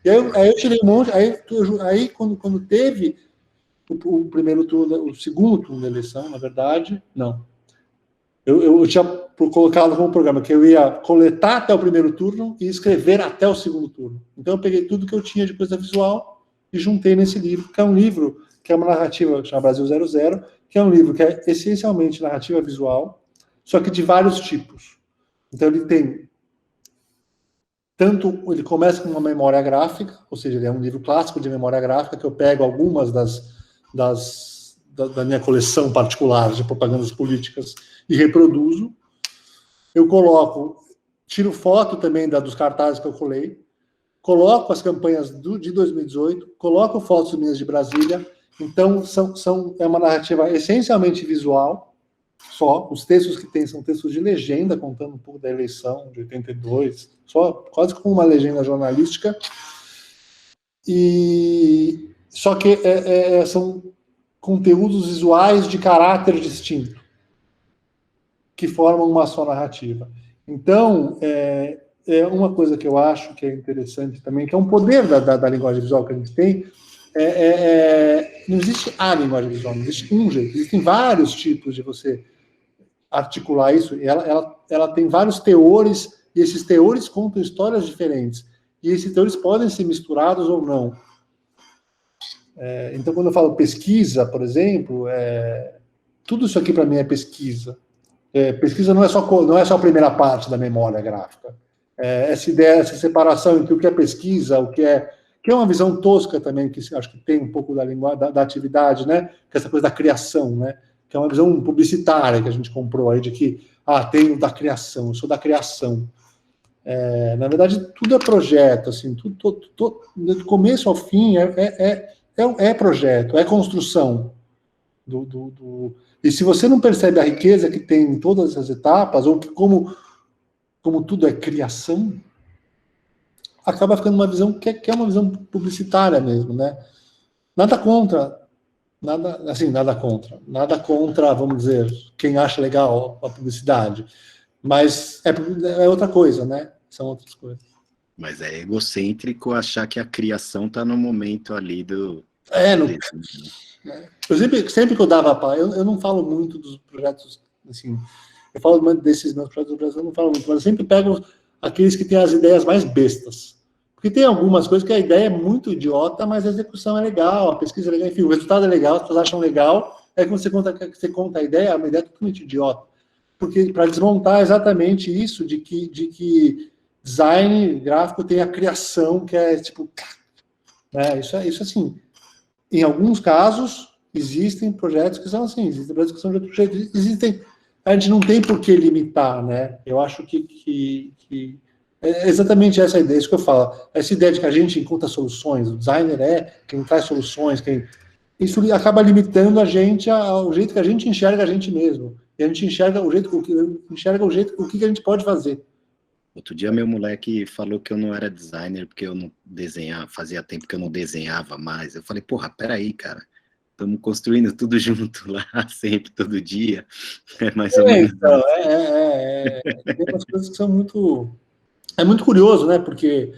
E aí eu tirei um monte, aí quando teve o primeiro turno, o segundo turno da eleição, na verdade, não. Eu tinha colocado como programa que eu ia coletar até o primeiro turno e escrever até o segundo turno. Então eu peguei tudo que eu tinha de coisa visual e juntei nesse livro, que é um livro que é uma narrativa que chama Brasil 00, que é um livro que é essencialmente narrativa visual, só que de vários tipos. Então ele tem ele começa com uma memória gráfica, ou seja, ele é um livro clássico de memória gráfica, que eu pego algumas da minha coleção particular de propagandas políticas e reproduzo. Eu tiro foto também dos cartazes que eu colei, coloco as campanhas de 2018, coloco fotos minhas de Brasília. Então, é uma narrativa essencialmente visual, só. Os textos que tem são textos de legenda, contando um pouco da eleição de 82, quase como uma legenda jornalística. Só que são conteúdos visuais de caráter distinto, que formam uma só narrativa. Então, uma coisa que eu acho que é interessante também, que é um poder da linguagem visual que a gente tem, não existe a linguagem visual, não existe um jeito, existem vários tipos de você articular isso, e ela tem vários teores, e esses teores contam histórias diferentes, e esses teores podem ser misturados ou não. Então, quando eu falo pesquisa, por exemplo, tudo isso aqui para mim é pesquisa. Pesquisa não é só a primeira parte da memória gráfica. Essa ideia, essa separação entre o que é pesquisa, o que é que é uma visão tosca também, que acho que tem um pouco da linguagem, da atividade, né? Que é essa coisa da criação, né? Que é uma visão publicitária que a gente comprou aí, de que, tenho da criação, eu sou da criação. Na verdade, tudo é projeto, assim, tudo, do começo ao fim é projeto, é construção. E se você não percebe a riqueza que tem em todas as etapas, ou que como tudo é criação, acaba ficando uma visão que é uma visão publicitária mesmo, né? Nada contra, vamos dizer, quem acha legal a publicidade, mas é outra coisa, né? São outras coisas. Mas é egocêntrico achar que a criação está no momento ali do... Eu sempre que eu dava eu não falo muito dos projetos, assim, eu falo desses meus projetos do Brasil, eu não falo muito, mas eu sempre pego aqueles que têm as ideias mais bestas. Porque tem algumas coisas que a ideia é muito idiota, mas a execução é legal, a pesquisa é legal, enfim, o resultado é legal, as pessoas acham legal, aí quando você conta a ideia, é uma ideia totalmente idiota. Porque para desmontar exatamente isso de que design gráfico tem a criação, que é tipo... Né, isso assim, em alguns casos, existem projetos que são assim, existem projetos que são de outro jeito, a gente não tem por que limitar, né? Eu acho que é exatamente essa ideia, isso que eu falo, essa ideia de que a gente encontra soluções, o designer é quem traz soluções, isso acaba limitando a gente ao jeito que a gente enxerga a gente mesmo, e a gente enxerga o que a gente pode fazer. Outro dia meu moleque falou que eu não era designer porque eu não desenhava, fazia tempo que eu não desenhava mais. Eu falei, porra, peraí, cara, estamos construindo tudo junto lá, sempre, todo dia. É mais ou menos. Então, tem umas coisas que são muito... É muito curioso, né? Porque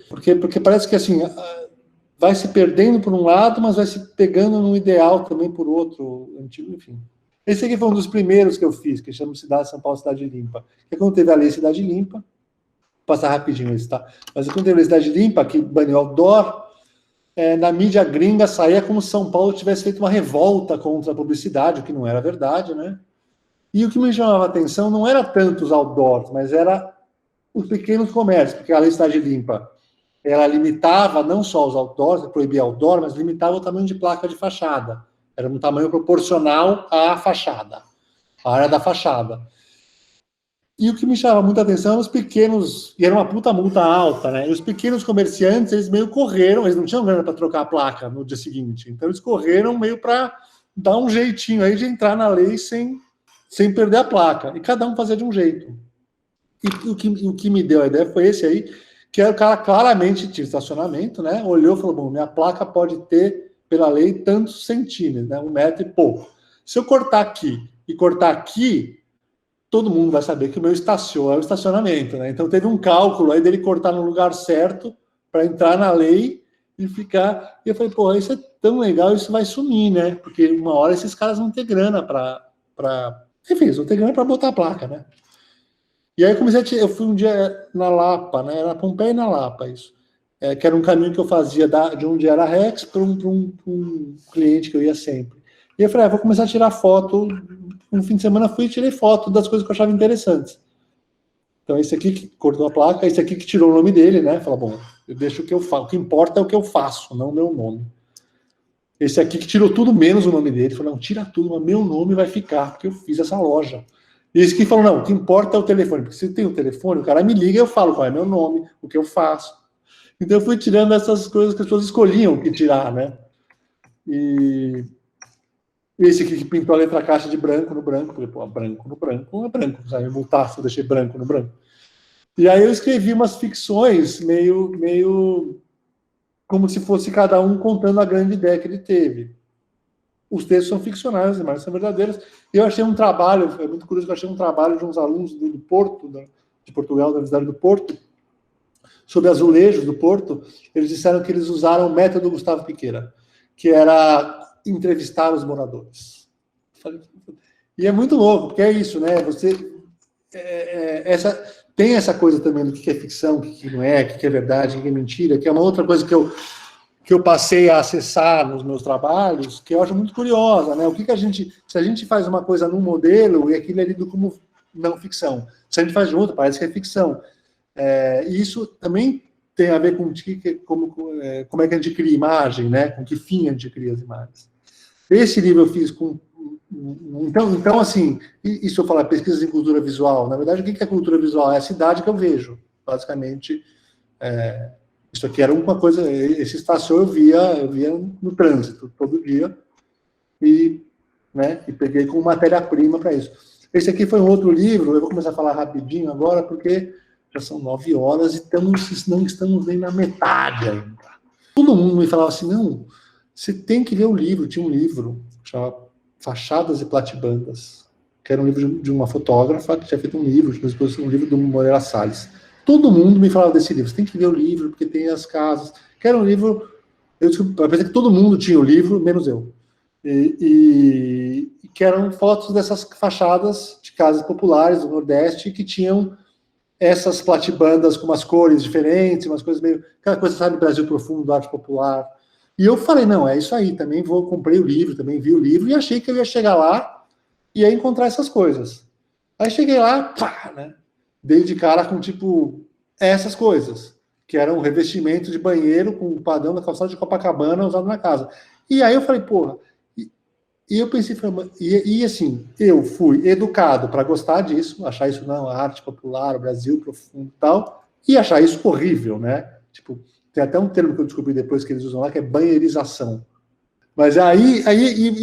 parece que assim, vai se perdendo por um lado, mas vai se pegando no ideal também por outro, antigo, enfim. Esse aqui foi um dos primeiros que eu fiz, que chama Cidade São Paulo Cidade Limpa. Que quando teve a lei Cidade Limpa, vou passar rapidinho isso, tá? Mas quando teve a lei Cidade Limpa, que baniu outdoor, na mídia gringa saía como se São Paulo tivesse feito uma revolta contra a publicidade, o que não era verdade, né? E o que me chamava a atenção não era tanto os outdoors, mas era os pequenos comércios, porque a lei Cidade Limpa, ela limitava não só os outdoors, proibia outdoor, mas limitava o tamanho de placa de fachada. Era um tamanho proporcional à fachada, à área da fachada. E o que me chamava muita atenção eram os pequenos, e era uma puta multa alta, né? E os pequenos comerciantes, eles meio correram, eles não tinham grana para trocar a placa no dia seguinte, então eles correram meio para dar um jeitinho aí de entrar na lei sem perder a placa, e cada um fazia de um jeito. E o que me deu a ideia foi esse aí, que era o cara claramente tinha estacionamento, né? Olhou e falou, bom, minha placa pode ter, pela lei, tantos centímetros, né? 1 metro e pouco. Se eu cortar aqui e cortar aqui, todo mundo vai saber que o meu é o estacionamento, né? Então teve um cálculo aí dele cortar no lugar certo para entrar na lei e ficar... E eu falei, pô, isso é tão legal, isso vai sumir, né? Porque uma hora esses caras vão ter grana para... Enfim, vão ter grana para botar a placa, né? E aí eu fui um dia na Lapa, né? Era Pompeia e na Lapa, isso. Que era um caminho que eu fazia de onde era Rex para um cliente que eu ia sempre. E eu falei, vou começar a tirar foto. No fim de semana fui e tirei foto das coisas que eu achava interessantes. Então, esse aqui que cortou a placa, esse aqui que tirou o nome dele, né? Fala, bom, eu deixo o que eu faço. O que importa é o que eu faço, não o meu nome. Esse aqui que tirou tudo menos o nome dele. Falou, não, tira tudo, mas meu nome vai ficar, porque eu fiz essa loja. E esse que falou, não, o que importa é o telefone, porque se tem o telefone, o cara me liga e eu falo qual é meu nome, o que eu faço. Então eu fui tirando essas coisas que as pessoas escolhiam o que tirar, né? E esse aqui que pintou a letra caixa de branco no branco, falei, pô, branco no branco é branco, sabe? Multar se eu deixei branco no branco. E aí eu escrevi umas ficções meio como se fosse cada um contando a grande ideia que ele teve. Os textos são ficcionais, mas são verdadeiros. E eu achei um trabalho, é muito curioso que eu achei um trabalho de uns alunos do Porto, de Portugal, da Universidade do Porto, sobre azulejos do Porto. Eles disseram que eles usaram o método Gustavo Piqueira, que era entrevistar os moradores. E é muito louco, porque é isso, né? Tem essa coisa também do que é ficção, o que não é, o que é verdade, o que é mentira, que é uma outra coisa que eu passei a acessar nos meus trabalhos, que eu acho muito curiosa, né? Se a gente faz uma coisa num modelo, e aquilo é lido como não ficção. Se a gente faz de outro, parece que é ficção. E isso também tem a ver com como é que a gente cria imagem, né? Com que fim a gente cria as imagens. Esse livro eu fiz com... Então assim, e se eu falar pesquisas em cultura visual, na verdade, o que é cultura visual? É a cidade que eu vejo, basicamente. Isso aqui era uma coisa, esse Estácio eu via no trânsito, todo dia, e peguei como matéria-prima para isso. Esse aqui foi um outro livro, eu vou começar a falar rapidinho agora, porque já são 9 horas e não estamos nem na metade ainda. Todo mundo me falava assim, não, você tem que ver o livro. Tinha um livro chamado Fachadas e Platibandas, que era um livro de uma fotógrafa que tinha feito um livro do Moreira Salles. Todo mundo me falava desse livro, você tem que ver o livro, porque tem as casas, que era um livro, apesar que todo mundo tinha o livro, menos eu, e que eram fotos dessas fachadas de casas populares do Nordeste, que tinham essas platibandas com umas cores diferentes, umas coisas meio, aquela coisa, sabe, Brasil profundo, arte popular. E eu falei, não, é isso aí, também comprei o livro, também vi o livro, e achei que eu ia chegar lá e ia encontrar essas coisas. Aí cheguei lá, pá, né? Dei de cara com, tipo, essas coisas, que eram revestimento de banheiro com o padrão da calçada de Copacabana usado na casa. E aí eu falei, porra, e eu pensei, e assim, eu fui educado para gostar disso, achar isso, não, a arte popular, o Brasil profundo e tal, e achar isso horrível, né? Tipo, tem até um termo que eu descobri depois que eles usam lá, que é banheirização. Mas aí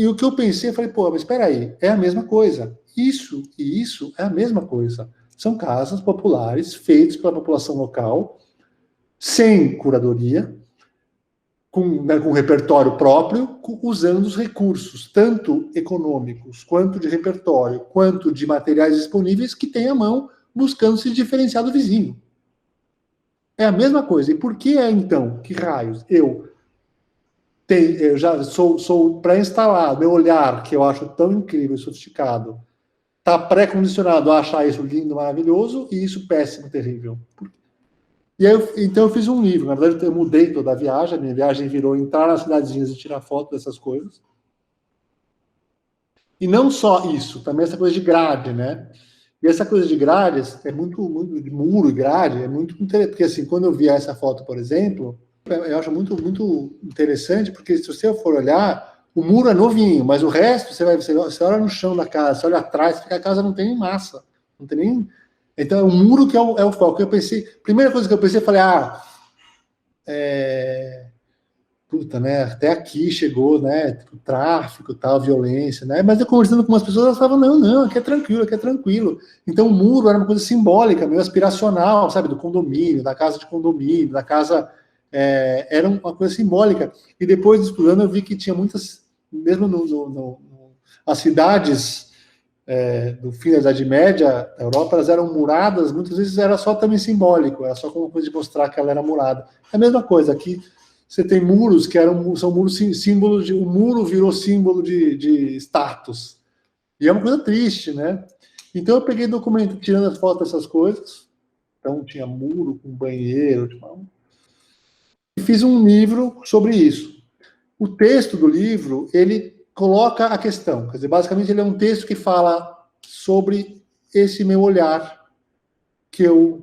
o que eu pensei, eu falei, pô, mas espera aí, é a mesma coisa. Isso e isso é a mesma coisa. São casas populares feitas pela população local, sem curadoria, com repertório próprio, usando os recursos, tanto econômicos, quanto de repertório, quanto de materiais disponíveis que tem à mão, buscando se diferenciar do vizinho. É a mesma coisa. E por que então? Que raios? Eu já sou pré-instalado, meu olhar, que eu acho tão incrível e sofisticado, está pré-condicionado a achar isso lindo, maravilhoso, e isso péssimo, terrível. E aí, então eu fiz um livro. Na verdade, eu mudei toda a viagem. A minha viagem virou entrar nas cidadezinhas e tirar foto dessas coisas. E não só isso, também essa coisa de grade, né? E essa coisa de grades, de muro e grade, é muito interessante. Porque, assim, quando eu vi essa foto, por exemplo, eu acho muito, muito interessante, porque se você for olhar, o muro é novinho, mas o resto, você olha no chão da casa, você olha atrás, porque a casa não tem massa, não tem nem... Então, é o muro que é o foco. Eu pensei, primeira coisa que eu pensei, eu falei, puta, né, até aqui chegou, né, o tráfico, tal, violência, né, mas eu conversando com umas pessoas, elas falavam, não, aqui é tranquilo. Então, o muro era uma coisa simbólica, meio aspiracional, sabe, do condomínio, da casa de condomínio, da casa, era uma coisa simbólica. E depois, estudando, eu vi que tinha muitas, mesmo as cidades do fim da Idade Média, da Europa, elas eram muradas, muitas vezes era só também simbólico, era só como uma coisa de mostrar que ela era murada. É a mesma coisa, aqui você tem muros que são muros símbolos o muro virou símbolo de status. E é uma coisa triste, né? Então eu peguei documento, tirando as fotos dessas coisas, então tinha muro com banheiro, e fiz um livro sobre isso. O texto do livro, ele coloca a questão. Quer dizer, basicamente ele é um texto que fala sobre esse meu olhar, que eu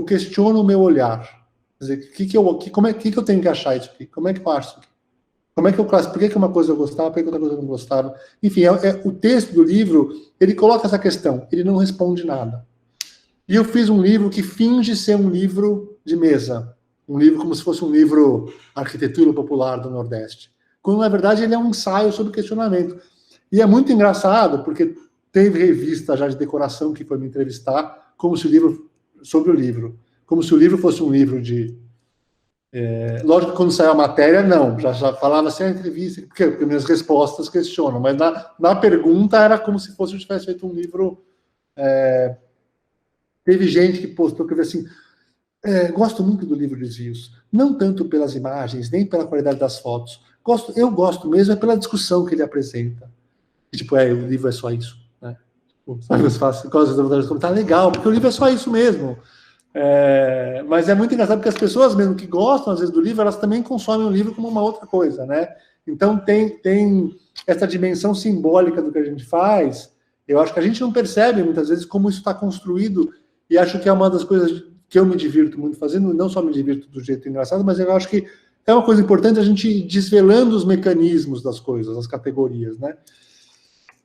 questiono o meu olhar. Quer dizer, como é que eu tenho que achar isso aqui? Como é que eu acho isso aqui? Como é que eu classifico? Por que uma coisa eu gostava, por que outra coisa eu não gostava? Enfim, o texto do livro, ele coloca essa questão, ele não responde nada. E eu fiz um livro que finge ser um livro de mesa, um livro como se fosse um livro Arquitetura Popular do Nordeste, quando, na verdade, ele é um ensaio sobre questionamento. E é muito engraçado, porque teve revista já de decoração que foi me entrevistar, sobre o livro. Como se o livro fosse um livro de... lógico que quando saiu a matéria, não. Já falava assim, a entrevista, porque minhas respostas questionam. Mas na pergunta era como se fosse eu tivesse feito um livro... teve gente que postou, que eu vi assim... gosto muito do livro Desvios. Não tanto pelas imagens, nem pela qualidade das fotos. Eu gosto mesmo pela discussão que ele apresenta. E, tipo, o livro é só isso, né? Sabe, você fala assim, tá legal, porque o livro é só isso mesmo. Mas é muito engraçado, porque as pessoas mesmo que gostam, às vezes, do livro, elas também consomem o livro como uma outra coisa, né? Então, tem essa dimensão simbólica do que a gente faz. Eu acho que a gente não percebe, muitas vezes, como isso está construído, e acho que é uma das coisas que eu me divirto muito fazendo, não só me divirto do jeito engraçado, mas eu acho que é uma coisa importante a gente ir desvelando os mecanismos das coisas, as categorias, né?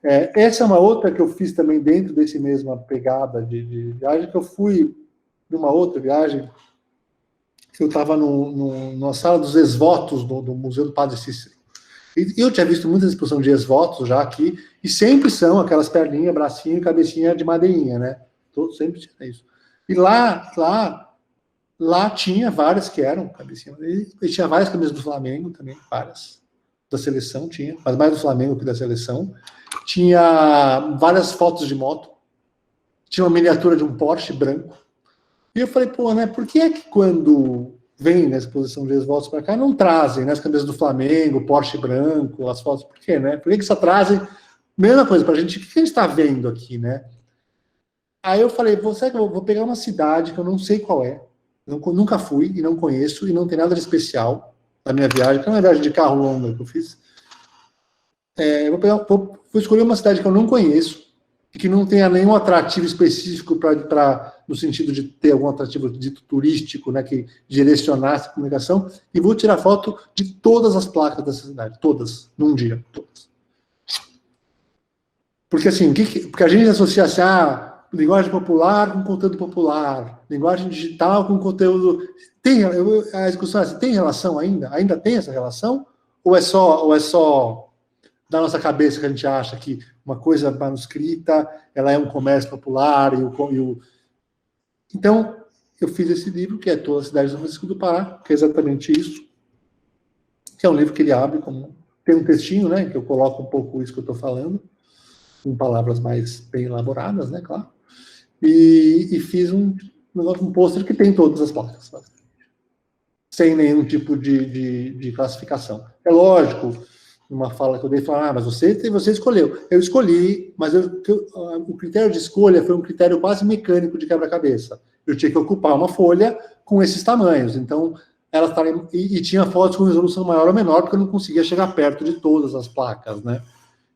Essa é uma outra que eu fiz também dentro desse mesma pegada de viagem, que eu fui numa outra viagem, eu estava numa sala dos ex-votos do Museu do Padre Cícero. E eu tinha visto muita exposição de ex-votos já aqui, e sempre são aquelas perninhas, bracinho e cabecinha de madeirinha, né? Sempre tinha isso. E lá tinha várias que eram cabecinha. E tinha várias camisas do Flamengo também, várias. Da seleção tinha, mas mais do Flamengo que da seleção. Tinha várias fotos de moto. Tinha uma miniatura de um Porsche branco. E eu falei, pô, né, por que é que quando vem na exposição de ex-votos para cá, não trazem, né, as camisas do Flamengo, Porsche branco, as fotos, por quê, né? Por que só trazem? Mesma coisa pra gente, o que a gente está vendo aqui, né? Aí eu falei, vou pegar uma cidade que eu não sei qual é, nunca fui e não conheço, e não tem nada de especial na minha viagem, que é uma viagem de carro longa que eu fiz. Vou escolher uma cidade que eu não conheço, e que não tenha nenhum atrativo específico no sentido de ter algum atrativo dito turístico, né, que direcionasse a comunicação, e vou tirar foto de todas as placas dessa cidade, todas, num dia, todas. Porque assim, porque a gente associa assim, linguagem popular com conteúdo popular, linguagem digital com conteúdo... A discussão é assim, tem relação ainda? Ainda tem essa relação? Ou é só da nossa cabeça que a gente acha que uma coisa manuscrita, ela é um comércio popular, Então, eu fiz esse livro, que é Todas as Cidades do Francisco do Pará, que é exatamente isso, que é um livro que ele abre como... Tem um textinho, né, que eu coloco um pouco isso que eu estou falando, com palavras mais bem elaboradas, né, claro, e fiz um pôster que tem todas as placas, sem nenhum tipo de classificação. É lógico, numa fala que eu dei, falar, mas você escolheu. Eu escolhi, mas o critério de escolha foi um critério quase mecânico de quebra-cabeça. Eu tinha que ocupar uma folha com esses tamanhos, então, e tinha fotos com resolução maior ou menor, porque eu não conseguia chegar perto de todas as placas, né?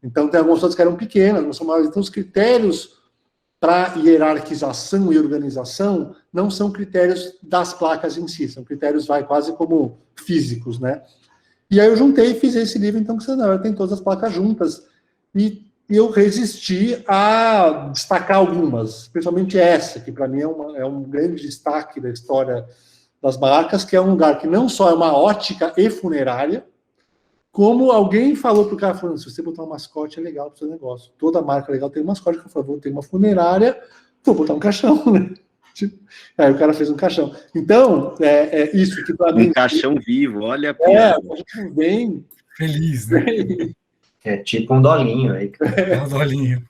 Então, tem algumas fotos que eram pequenas, algumas são maiores. Então, os critérios para hierarquização e organização não são critérios das placas em si, são critérios, quase como físicos, né? E aí eu juntei e fiz esse livro, então, que você tem todas as placas juntas. E eu resisti a destacar algumas, principalmente essa, que para mim é um grande destaque da história das barracas, que é um lugar que não só é uma ótica e funerária, como alguém falou pro cara, falando, se você botar um mascote é legal pro seu negócio. Toda marca legal tem um mascote, que eu falei, vou ter uma funerária, vou botar um caixão, né? Aí o cara fez um caixão. Então, isso que para mim... Um caixão vivo, olha a piada. A gente vem... Feliz, né? É tipo um dolinho aí. Um dolinho.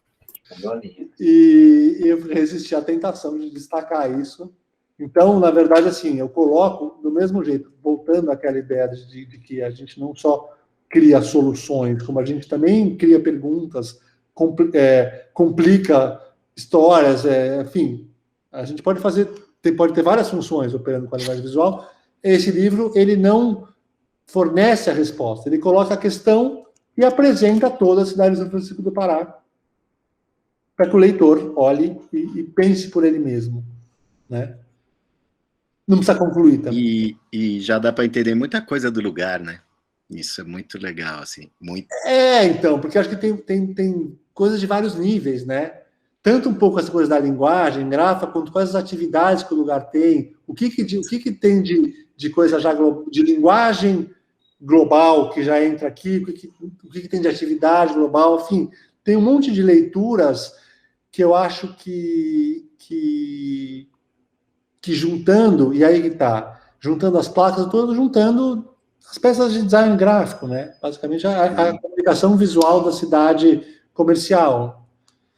Um dolinho. E eu resisti à tentação de destacar isso. Então, na verdade, assim, eu coloco do mesmo jeito, voltando àquela ideia de que a gente não só cria soluções, como a gente também cria perguntas, complica histórias, enfim, a gente pode ter várias funções operando com a linguagem visual. Esse livro, ele não fornece a resposta, ele coloca a questão e apresenta todas as cidades do Francisco do Pará para que o leitor olhe e pense por ele mesmo, né? Não precisa concluir também. E já dá para entender muita coisa do lugar, né? Isso é muito legal, assim. Muito... então, porque acho que tem coisas de vários níveis, né? Tanto um pouco essa coisa da linguagem, gráfica, quanto quais as atividades que o lugar tem, o que tem de coisa já de linguagem global que já entra aqui, o que tem de atividade global, enfim, tem um monte de leituras que eu acho que juntando, e aí que tá, juntando as placas, eu estou juntando as peças de design gráfico, né? Basicamente a comunicação visual da cidade comercial.